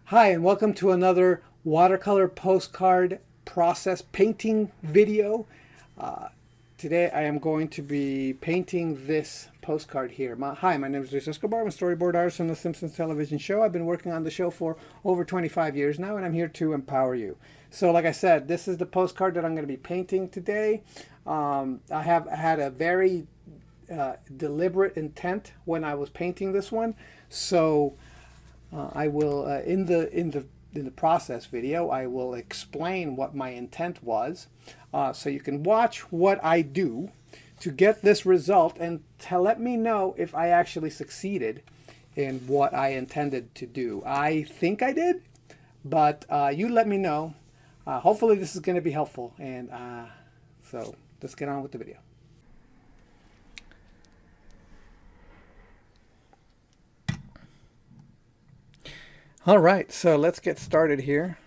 Hi, and welcome to another watercolor postcard process painting video. Uh, Today I am going to be painting this postcard here. Hi, my name is Escobar. I'm a storyboard artist on the Simpsons television show. I've been working on the show for over 25 years now, and I'm here to empower you. So like I said, this is the postcard that I'm going to be painting today. I have had a very deliberate intent when I was painting this one. So I will in the process video I will explain what my intent was, so you can watch what I do to get this result and to let me know if I actually succeeded in what I intended to do. I think I did, but you let me know. Hopefully this is going to be helpful, and so let's get on with the video. All right, so let's get started here.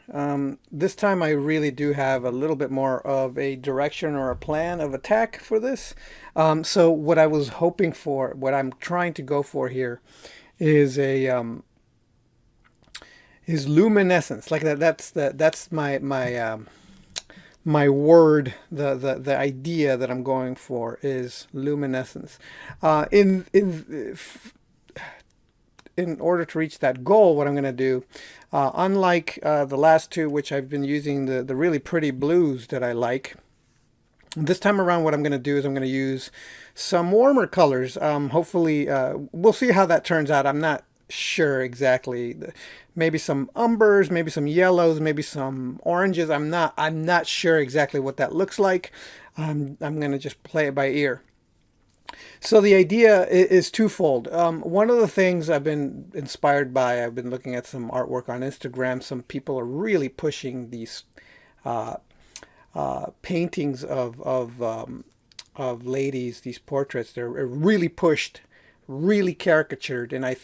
This time I really do have a little bit more of a direction or a plan of attack for this. So what I was hoping for, what I'm trying to go for here is a is luminescence. Like that. That's my word. The idea that I'm going for is luminescence. In order to reach that goal, what I'm going to do, unlike the last two, which I've been using the really pretty blues that I like, this time around what I'm going to do is I'm going to use some warmer colors. Hopefully, we'll see how that turns out. I'm not sure exactly. Maybe some umbers, maybe some yellows, maybe some oranges. I'm not sure exactly what that looks like. I'm going to just play it by ear. So the idea is twofold. One of the things I've been inspired by, I've been looking at some artwork on Instagram. Some people are really pushing these paintings of ladies, these portraits. They're really pushed, really caricatured, and I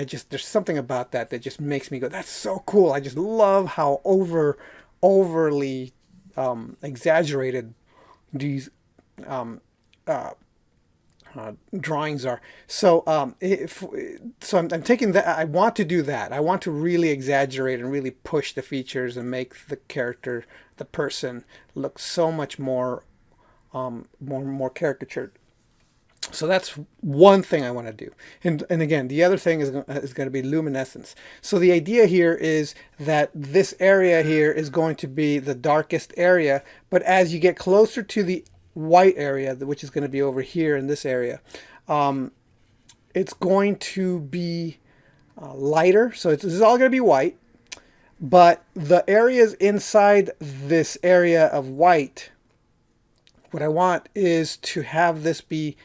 just there's something about that just makes me go, that's so cool. I just love how overly exaggerated these um, uh, drawings are. So I'm taking that. I want to do that. I want to really exaggerate and really push the features and make the character, the person, look so much more more caricatured. So that's one thing I want to do. And again, the other thing is going to be luminescence. So the idea here is that this area here is going to be the darkest area, but as you get closer to the white area, which is going to be over here in this area, it's going to be lighter. So this is all going to be white, but the areas inside this area of white, what I want is to have this be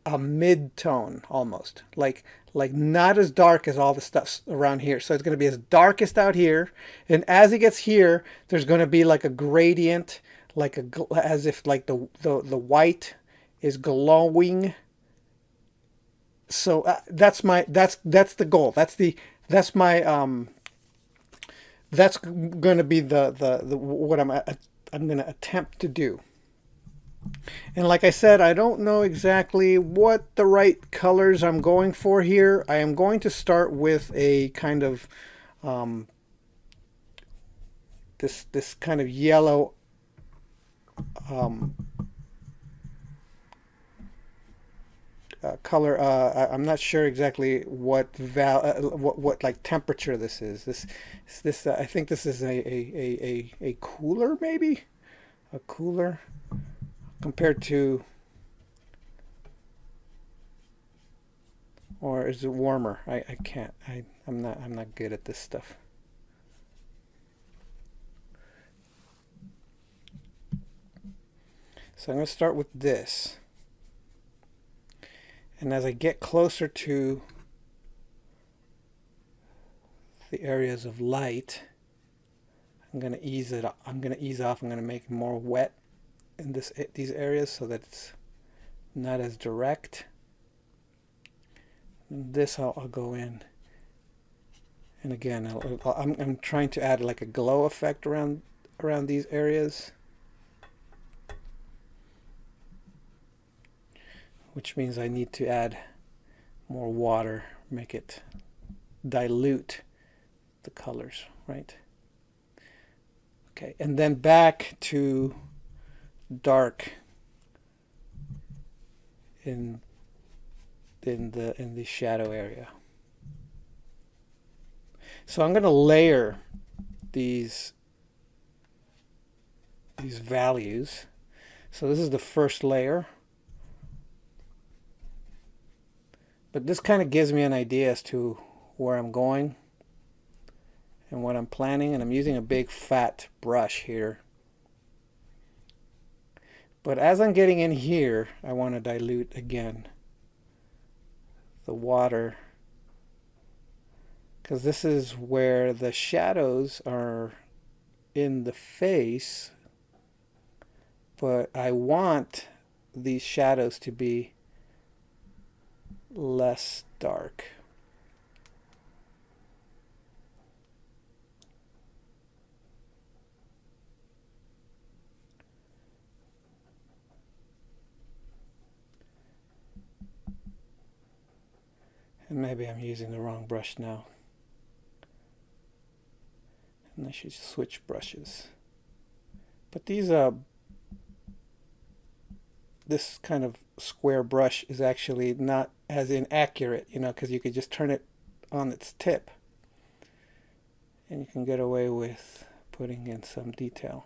a mid-tone, almost like not as dark as all the stuff around here. So it's going to be as darkest out here, and as it gets here, there's going to be like a gradient, like as if like the white is glowing. So that's the goal. That's my that's going to be the what I'm going to attempt to do. And like I said, I don't know exactly what the right colors I'm going for here. I am going to start with a kind of this kind of yellow color. I'm not sure exactly what like temperature this is. This I think this is a cooler, maybe a cooler compared to, or is it warmer? I can't. I'm not good at this stuff. So I'm going to start with this. And as I get closer to the areas of light, I'm going to ease it. I'm going to ease off. I'm going to make it more wet in these areas so that it's not as direct. And this I'll go in, and again I'm trying to add like a glow effect around these areas, which means I need to add more water, make it dilute the colors, right? Okay, and then back to dark in the shadow area. So I'm going to layer these values. So this is the first layer. But this kind of gives me an idea as to where I'm going and what I'm planning. And I'm using a big fat brush here. But as I'm getting in here, I want to dilute again the water, because this is where the shadows are in the face, but I want these shadows to be less dark. And maybe I'm using the wrong brush now. And I should switch brushes. But these this kind of square brush is actually not as inaccurate, you know, because you could just turn it on its tip and you can get away with putting in some detail.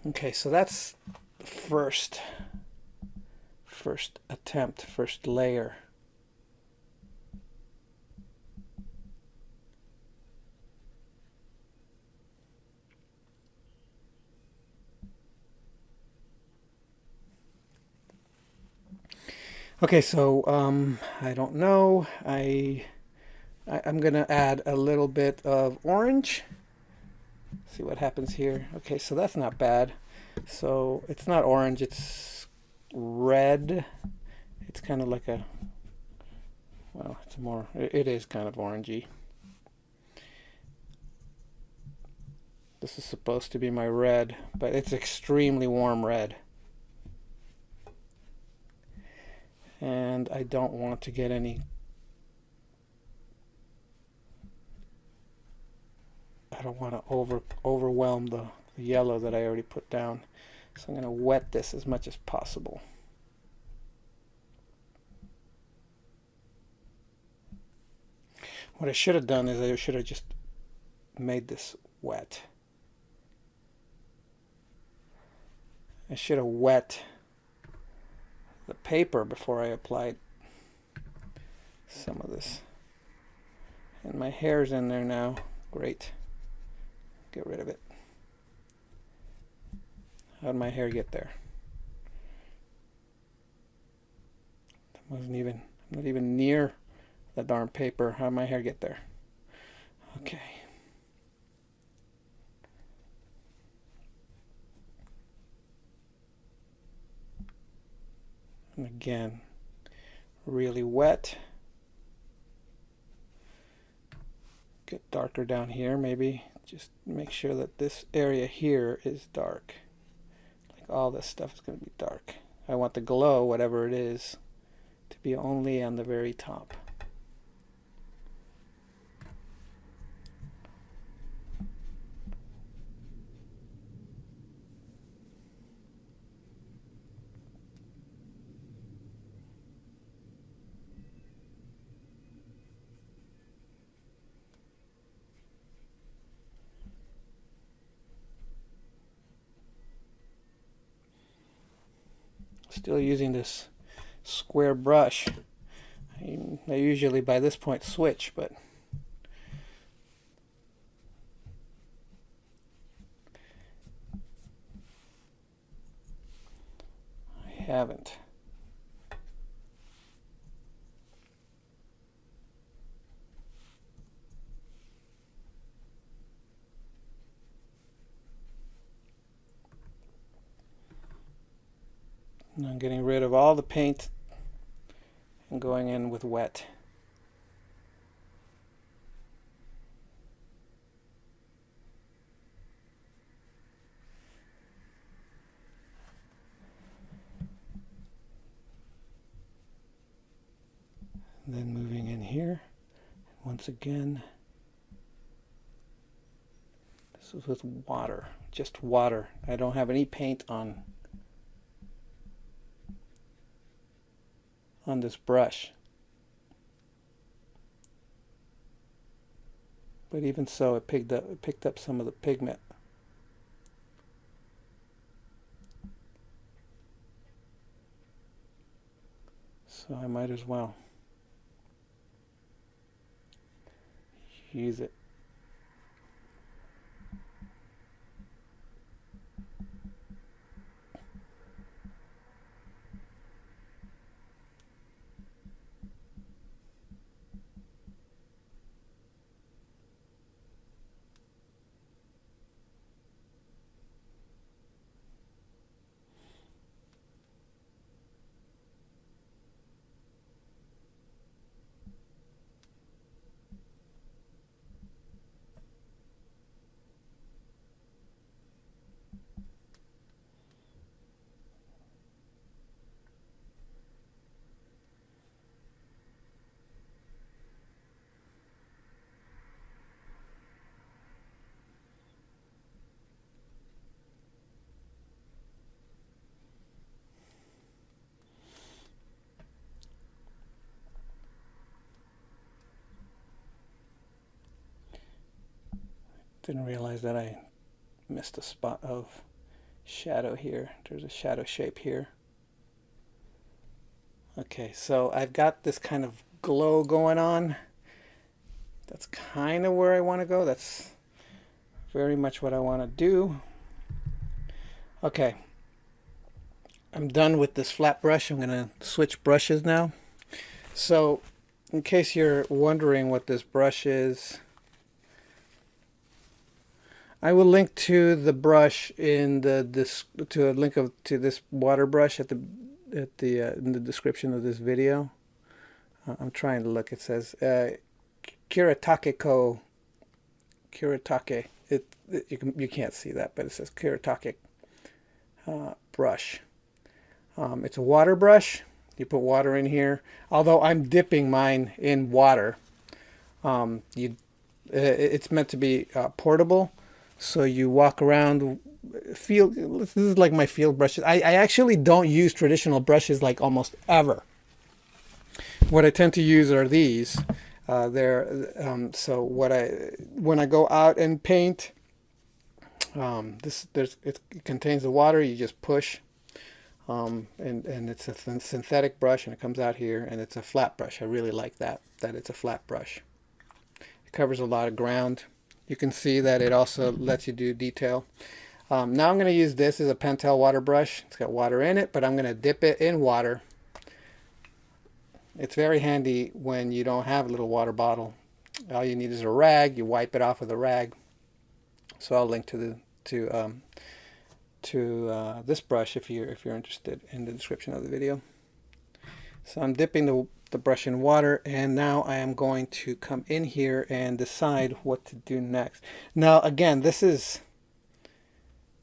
Okay, so that's the first attempt, first layer. Okay, so I don't know. I'm gonna add a little bit of orange. See what happens here. Okay, so that's not bad. So it's not orange, it's red. It's kind of like a, well, it's more, it is kind of orangey. This is supposed to be my red, but it's extremely warm red. And I don't want to get any, I don't want to overwhelm the yellow that I already put down. So I'm going to wet this as much as possible. What I should have done is I should have just made this wet. I should have wet the paper before I applied some of this. And my hair's in there now. Great. Get rid of it. How'd my hair get there? I'm not even near the darn paper. How'd my hair get there? Okay. And again, really wet. Get darker down here, maybe. Just make sure that this area here is dark. Like all this stuff is going to be dark. I want the glow, whatever it is, to be only on the very top. Still using this square brush. I usually by this point switch, but I haven't. And I'm getting rid of all the paint and going in with wet. once again, this is with water, just water. I don't have any paint on this brush. But even so, it picked up some of the pigment. So I might as well use it. Didn't realize that I missed a spot of shadow here. There's a shadow shape here. Okay, so I've got this kind of glow going on. That's kind of where I want to go. That's very much what I want to do. Okay, I'm done with this flat brush. I'm going to switch brushes now. So in case you're wondering what this brush is, I will link to the brush in the to this water brush at the in the description of this video. I'm trying to look. It says Kuretake Ko. Kuretake. You can't see that, but it says Kuretake brush. It's a water brush. You put water in here. Although I'm dipping mine in water. It's meant to be portable. So you walk around, this is like my field brushes. I actually don't use traditional brushes like almost ever. What I tend to use are these. So when I go out and paint, it contains the water. You just push, and it's a synthetic brush, and it comes out here, and it's a flat brush. I really like that it's a flat brush. It covers a lot of ground. You can see that it also lets you do detail. Now I'm going to use this as a Pentel water brush. It's got water in it, but I'm going to dip it in water. It's very handy when you don't have a little water bottle. All you need is a rag. You wipe it off with a rag. So I'll link to this brush if you're interested in the description of the video. So I'm dipping the brush in water, and now I am going to come in here and decide what to do next. Now again, this is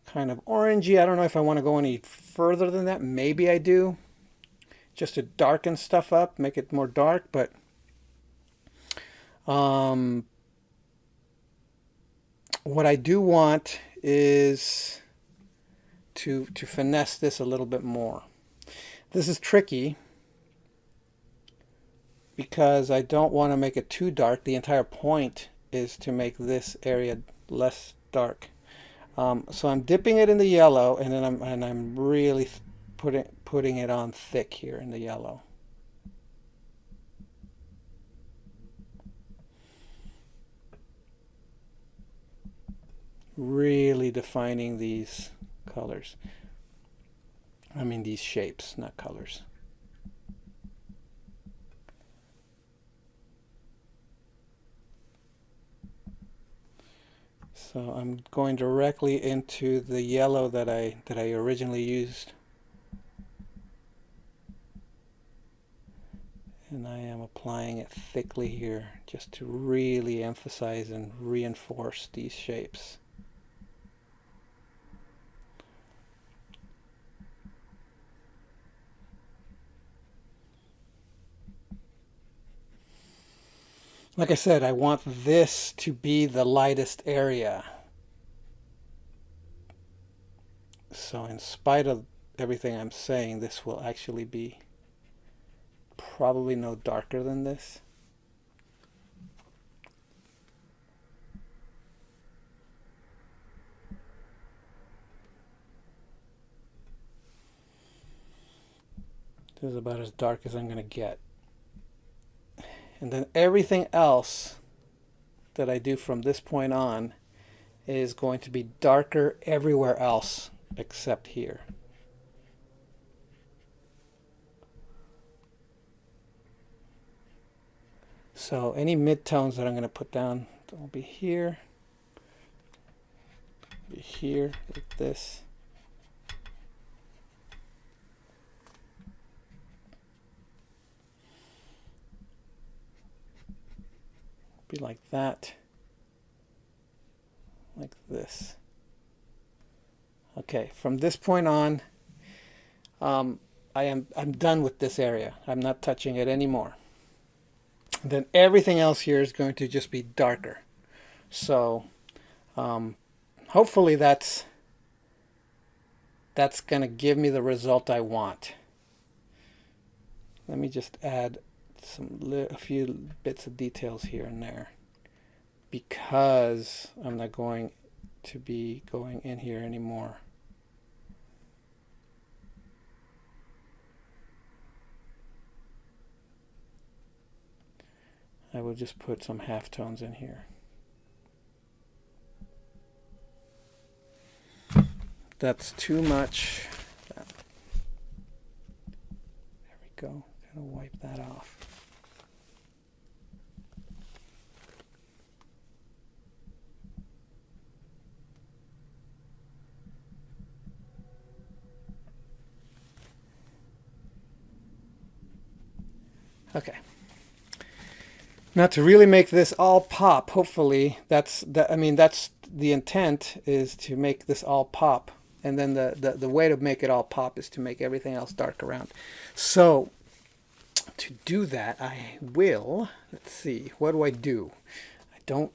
kind of orangey. I don't know if I want to go any further than that. Maybe I do, just to darken stuff up, make it more dark. But what I do want is to finesse this a little bit more. This is tricky because I don't want to make it too dark. The entire point is to make this area less dark. So I'm dipping it in the yellow, and then I'm really putting it on thick here in the yellow. Really defining these colors. I mean these shapes, not colors. So I'm going directly into the yellow that I originally used. And I am applying it thickly here just to really emphasize and reinforce these shapes. Like I said, I want this to be the lightest area. So in spite of everything I'm saying, this will actually be probably no darker than this. This is about as dark as I'm going to get. And then everything else that I do from this point on is going to be darker everywhere else except here. So any midtones that I'm going to put down will be here, like this. Be like that, like this. Okay, from this point on, I'm done with this area. I'm not touching it anymore. Then everything else here is going to just be darker. So hopefully that's going to give me the result I want. Let me just add a few bits of details here and there, because I'm not going to be going in here anymore. I will just put some halftones in here. That's too much. There we go. Gonna wipe that off. Okay. Now to really make this all pop, hopefully that's the intent, is to make this all pop. And then the way to make it all pop is to make everything else dark around. So to do that, I will, let's see, what do? I don't,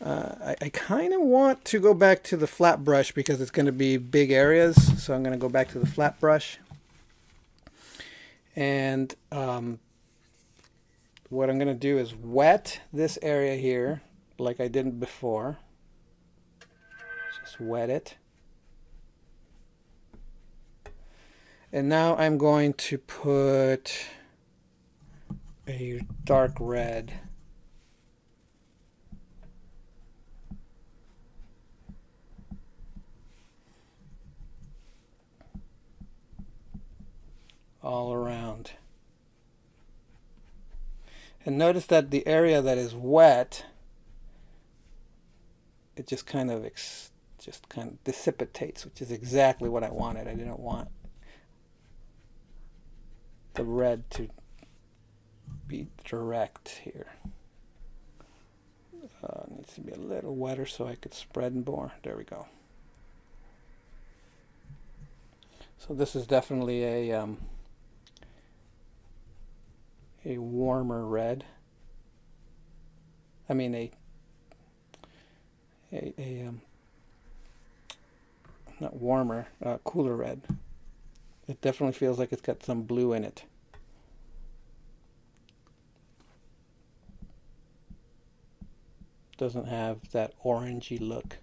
I kind of want to go back to the flat brush because it's going to be big areas. So I'm going to go back to the flat brush. And what I'm going to do is wet this area here like I did before. Just wet it. And now I'm going to put a dark red. All around. And notice that the area that is wet, it just kind of dissipates, which is exactly what I wanted. I didn't want the red to be direct here. It needs to be a little wetter so I could spread more. There we go. So this is definitely a warmer red. I mean not warmer, cooler red. It definitely feels like it's got some blue in it. Doesn't have that orangey look.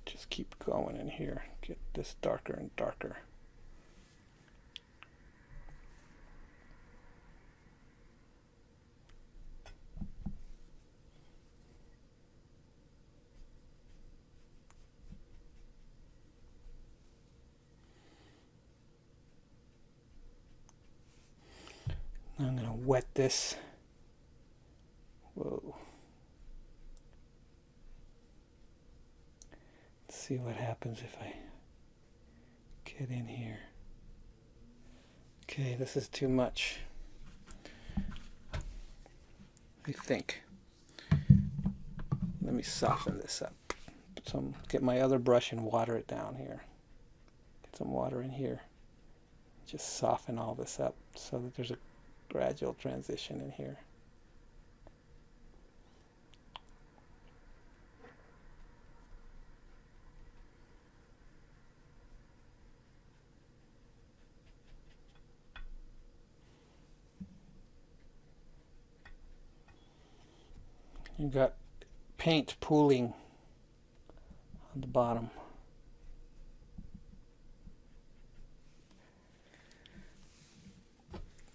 Just keep going in here. Get this darker and darker. wet this. Whoa. Let's see what happens if I get in here. Okay, this is too much, I think. Let me soften this up. Get my other brush and water it down here. Get some water in here. Just soften all this up so that there's a gradual transition in here. You got paint pooling on the bottom.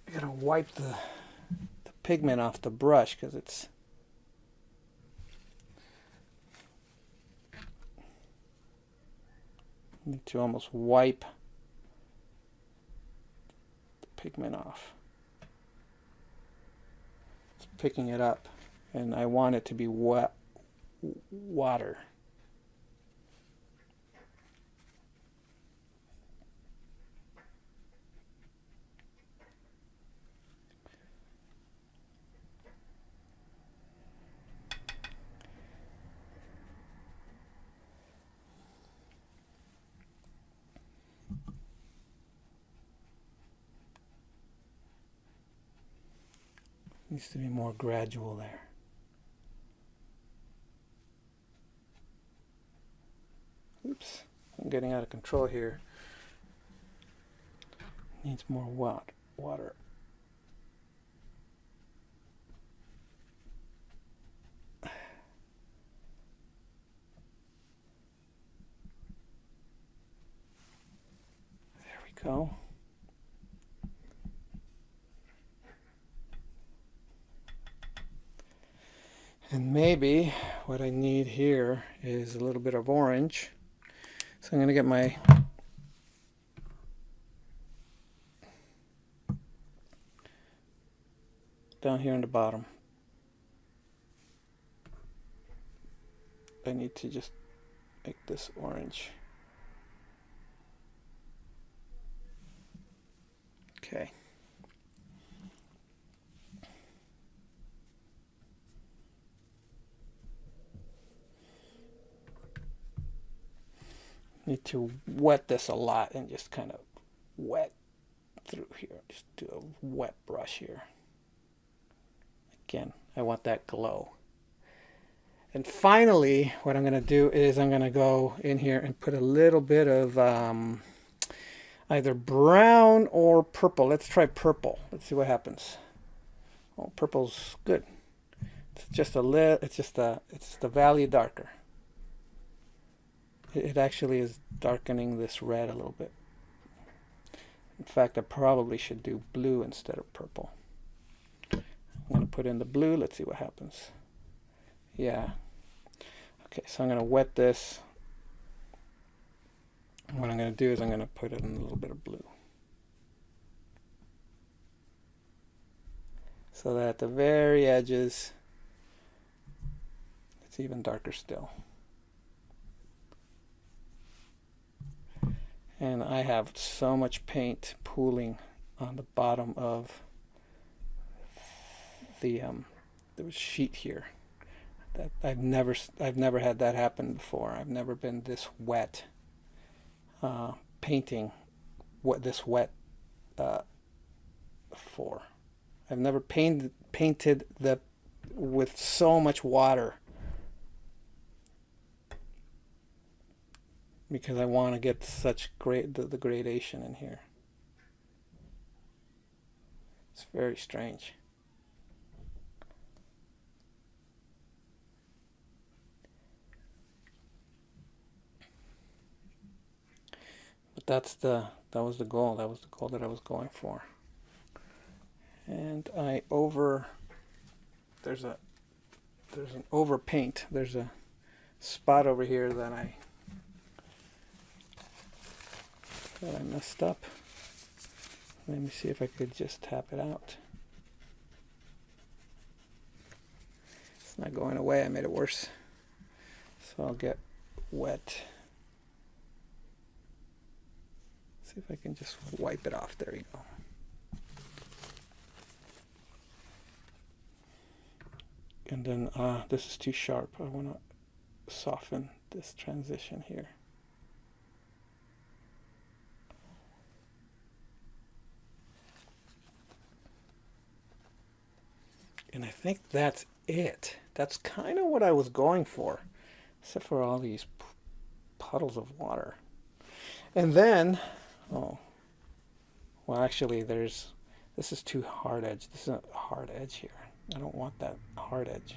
I gotta wipe the pigment off the brush because it's need to almost wipe the pigment off. It's picking it up, and I want it to be wet water. Needs to be more gradual there. Oops, I'm getting out of control here. Needs more water. There we go. And maybe what I need here is a little bit of orange. So I'm going to get my down here on the bottom. I need to just make this orange. Okay. Need to wet this a lot and just kind of wet through here. Just do a wet brush here. Again, I want that glow. And finally, what I'm going to do is I'm going to go in here and put a little bit of either brown or purple. Let's try purple. Let's see what happens. Oh, purple's good. It's just a little. It's just the value darker. It actually is darkening this red a little bit. In fact, I probably should do blue instead of purple. I'm going to put in the blue. Let's see what happens. Yeah. Okay, so I'm going to wet this. What I'm going to do is I'm going to put in a little bit of blue. So that at the very edges, it's even darker still. And I have so much paint pooling on the bottom of the sheet here that I've never had that happen before. I've never been this wet painting this wet before. I've never painted with so much water, because I want to get such the gradation in here. It's very strange. But that was the goal. That was the goal that I was going for. And there's an over paint. There's a spot over here that I messed up. Let me see if I could just tap it out. It's not going away. I made it worse. So I'll get wet. See if I can just wipe it off. There you go. And then this is too sharp. I want to soften this transition here. And I think that's it. That's kind of what I was going for, except for all these puddles of water. And then, oh, well, actually, this is too hard edge. This is a hard edge here. I don't want that hard edge.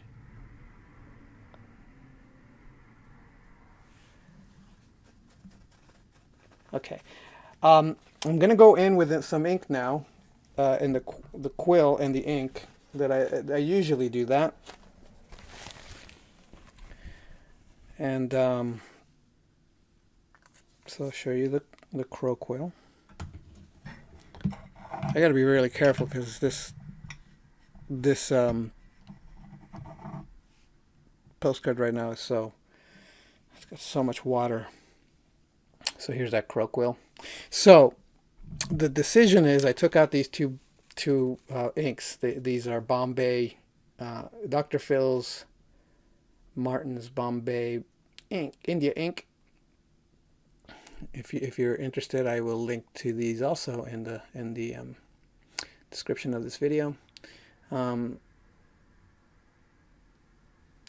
Okay, I'm gonna go in with some ink now, in the quill and the ink that I usually do that. And so I'll show you the crow quill. I got to be really careful because this postcard right now is it's got so much water. So here's that crow quill. So the decision is I took out these two inks. These are Bombay, Dr. Phil's Martin's Bombay ink, India ink. If you're interested, I will link to these also in the description of this video.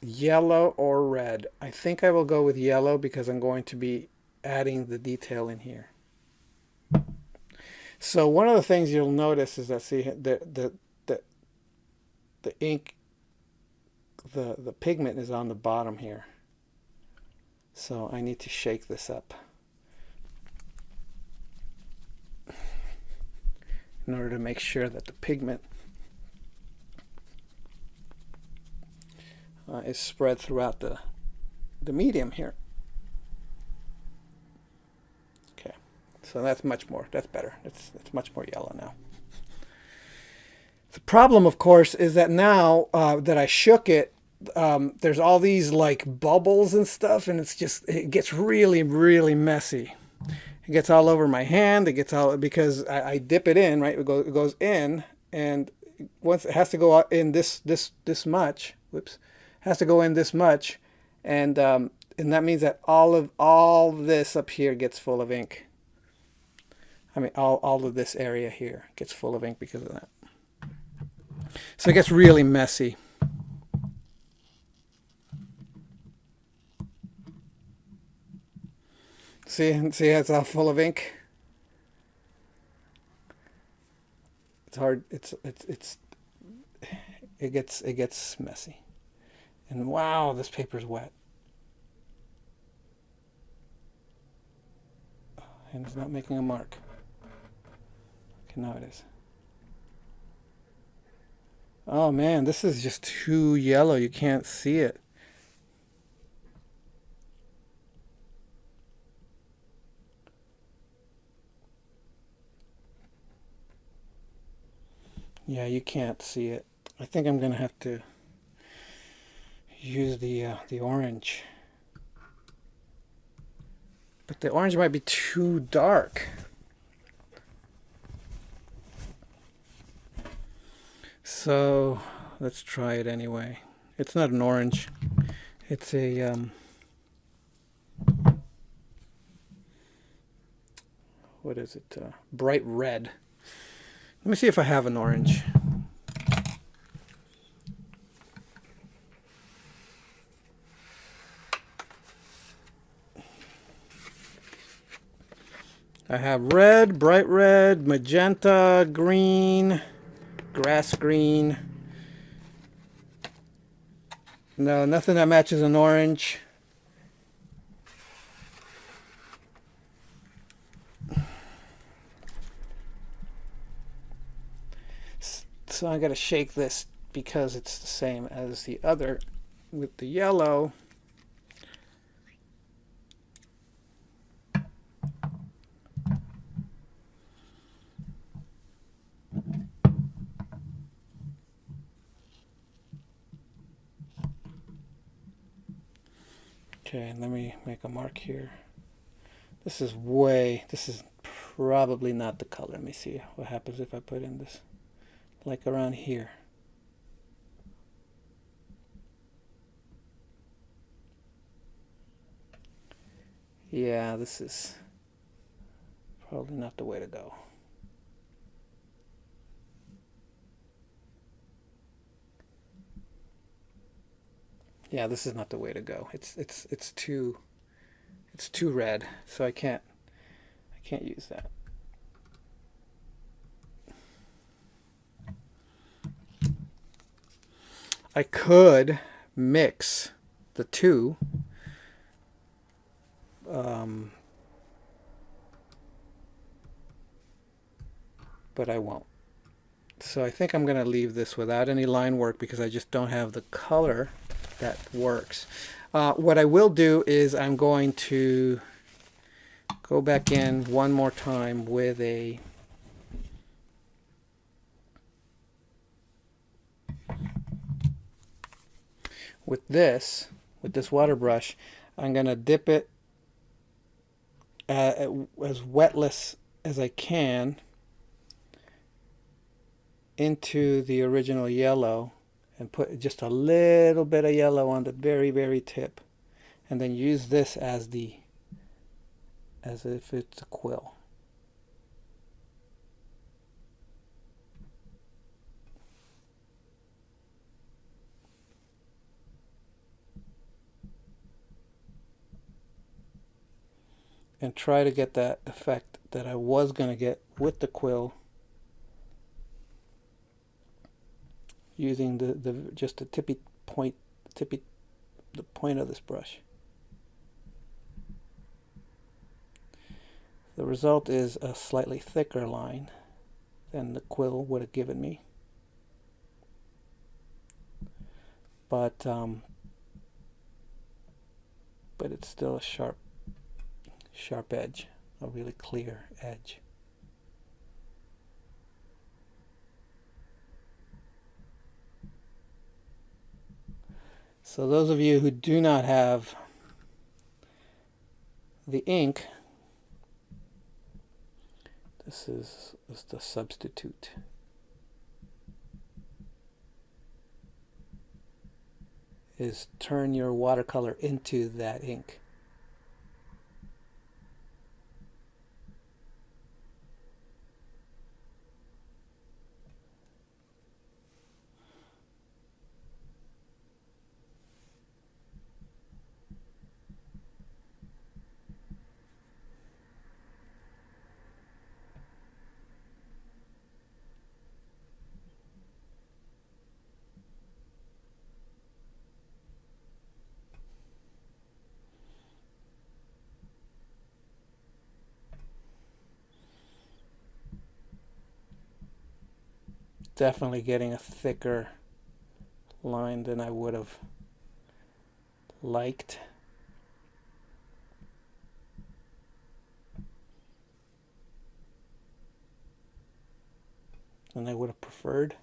Yellow or red. I think I will go with yellow because I'm going to be adding the detail in here. So one of the things you'll notice is that see the ink, the pigment is on the bottom here. So I need to shake this up in order to make sure that the pigment is spread throughout the medium here. Okay, so that's better. It's much more yellow now. The problem, of course, is that now that I shook it, there's all these like bubbles and stuff, and it gets really, really messy. It gets all over my hand. It gets all because I dip it in, right? It goes in, and once it has to go in this much. Whoops, has to go in this much, and that means that all this up here gets full of ink. I mean, all of this area here gets full of ink because of that. So it gets really messy. See, it's all full of ink. It's hard. It gets messy. And wow, this paper's wet. And it's not making a mark. Okay, now it is. Oh man, this is just too yellow. You can't see it. Yeah, you can't see it. I think I'm gonna have to use the orange. But the orange might be too dark. So let's try it anyway. It's not an orange. It's a what is it? Bright red. Let me see if I have an orange. I have red, bright red, magenta, green, grass green. No, nothing that matches an orange. So I gotta shake this because it's the same as the other with the yellow. Okay, let me make a mark here. This is probably not the color. Let me see what happens if I put in this, like around here. Yeah, this is probably not the way to go. Yeah, this is not the way to go. It's too red, so I can't use that. I could mix the two, but I won't. So I think I'm going to leave this without any line work because I just don't have the color that works. What I will do is I'm going to go back in one more time with this water brush. I'm going to dip it as wetless as I can into the original yellow and put just a little bit of yellow on the very, very tip, and then use this as if it's a quill. And try to get that effect that I was going to get with the quill using just the point of this brush. The result is a slightly thicker line than the quill would have given me, but it's still a sharp edge, a really clear edge. So those of you who do not have the ink, this is the substitute. Is turn your watercolor into that ink. Definitely getting a thicker line than I would have liked. And I would have preferred.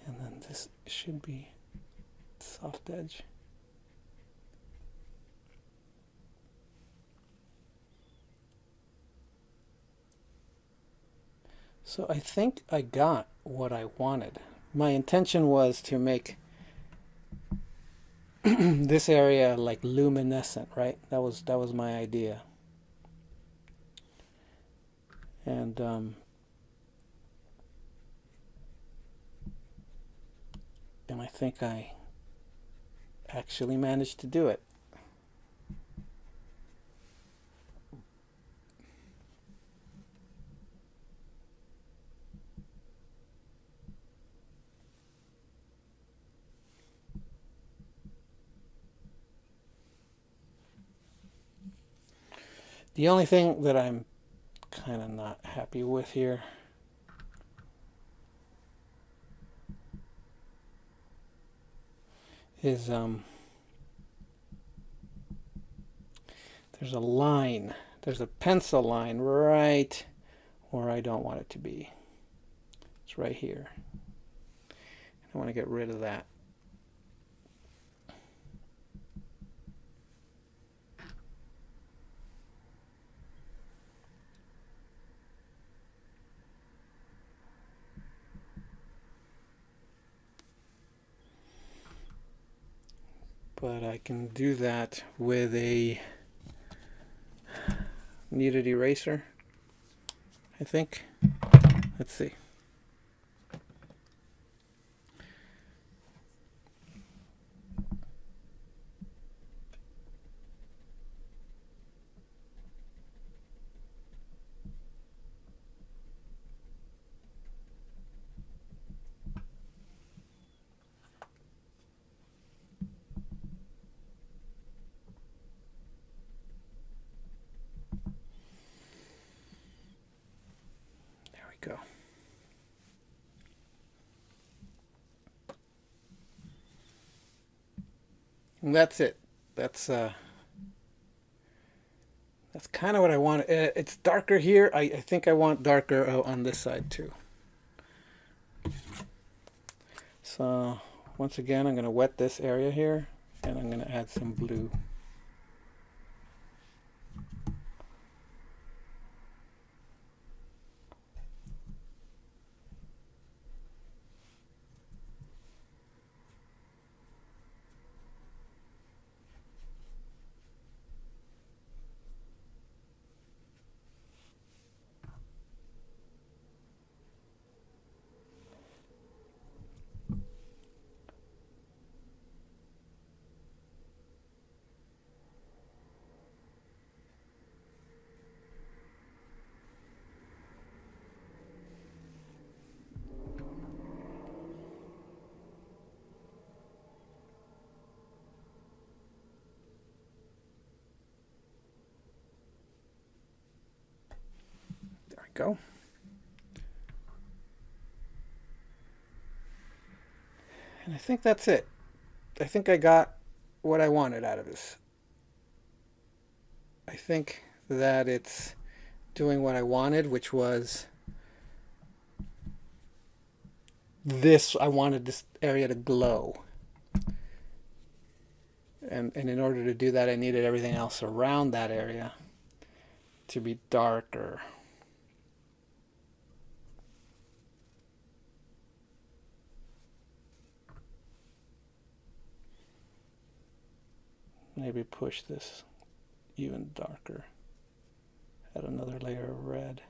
And then this should be soft edge. So I think I got what I wanted. My intention was to make this area like luminescent, right? That was my idea. And and I think I actually managed to do it. The only thing that I'm kind of not happy with here is there's a line, there's a pencil line right where I don't want it to be. It's right here. I want to get rid of that. But I can do that with a kneaded eraser, I think. Let's see. There we go. And that's it. That's that's kind of what I want. It's darker here. I think I want darker on this side too. So once again, I'm going to wet this area here, and I'm going to add some blue. There we go. And I think that's it. I think I got what I wanted out of this. I think that it's doing what I wanted, which was this. I wanted this area to glow. And in order to do that, I needed everything else around that area to be darker. Maybe push this even darker. Add another layer of red.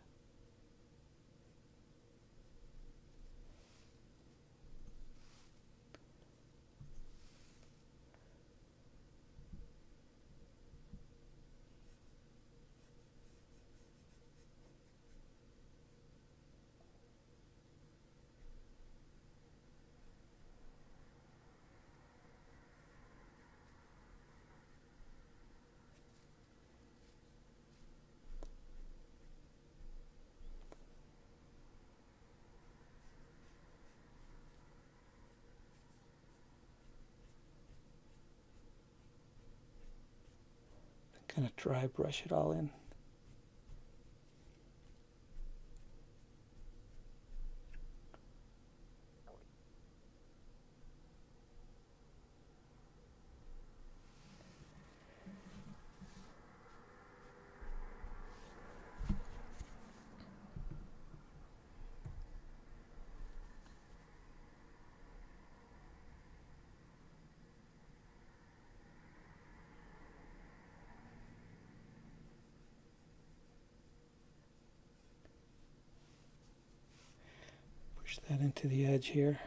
Kind of dry brush it all in. Push that into the edge here.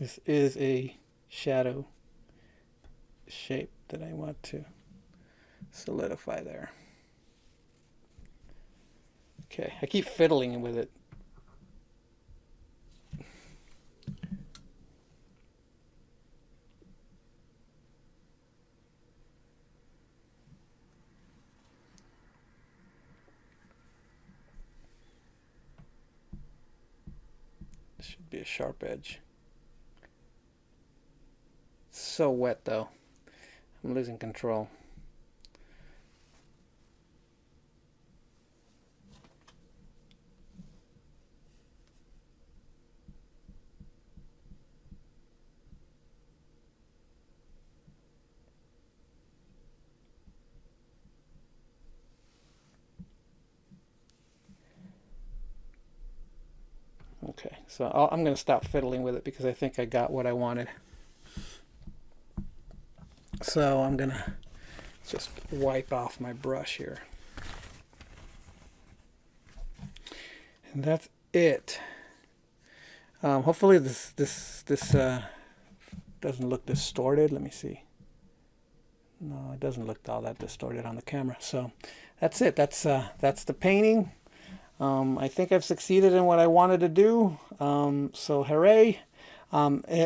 This is a shadow shape that I want to solidify there. Okay, I keep fiddling with it. This should be a sharp edge. So wet though. I'm losing control. Okay, so I'm going to stop fiddling with it because I think I got what I wanted. So I'm going to just wipe off my brush here. And that's it. Hopefully this doesn't look distorted. Let me see. No, it doesn't look all that distorted on the camera. So that's it. That's the painting. I think I've succeeded in what I wanted to do. So hooray.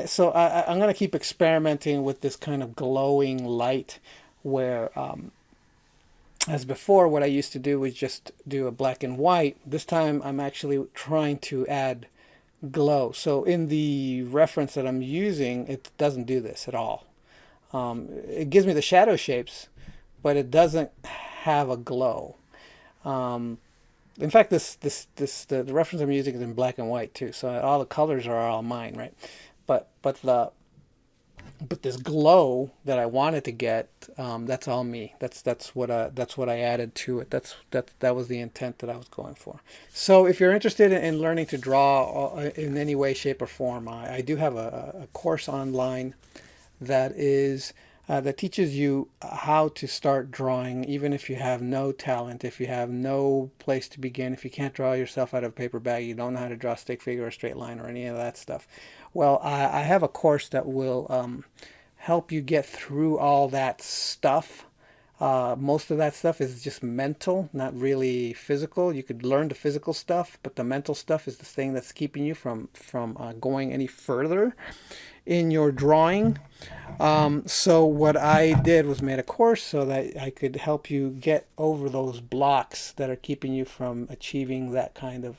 So I'm going to keep experimenting with this kind of glowing light where, as before, what I used to do was just do a black and white. This time I'm actually trying to add glow. So in the reference that I'm using, it doesn't do this at all. It gives me the shadow shapes, but it doesn't have a glow. In fact, the reference I'm using is in black and white too, so all the colors are all mine, right? But this glow that I wanted to get, that's all me. That's what I added to it. That was the intent that I was going for. So if you're interested in learning to draw in any way, shape, or form, I do have a course online that is. That teaches you how to start drawing, even if you have no talent, if you have no place to begin, if you can't draw yourself out of a paper bag, you don't know how to draw a stick figure or a straight line or any of that stuff. Well, I have a course that will help you get through all that stuff. Most of that stuff is just mental, not really physical. You could learn the physical stuff, but the mental stuff is the thing that's keeping you from going any further in your drawing. So what I did was made a course so that I could help you get over those blocks that are keeping you from achieving that kind of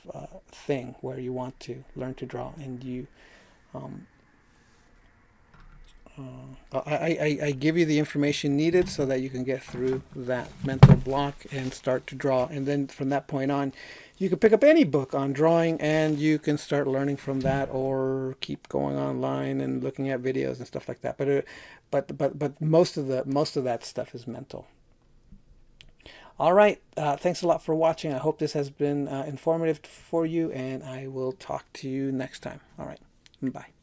thing where you want to learn to draw, and you I give you the information needed so that you can get through that mental block and start to draw. And then from that point on, you can pick up any book on drawing and you can start learning from that, or keep going online and looking at videos and stuff like that. But most of that stuff is mental. All right, thanks a lot for watching. I hope this has been informative for you, and I will talk to you next time. All right, bye.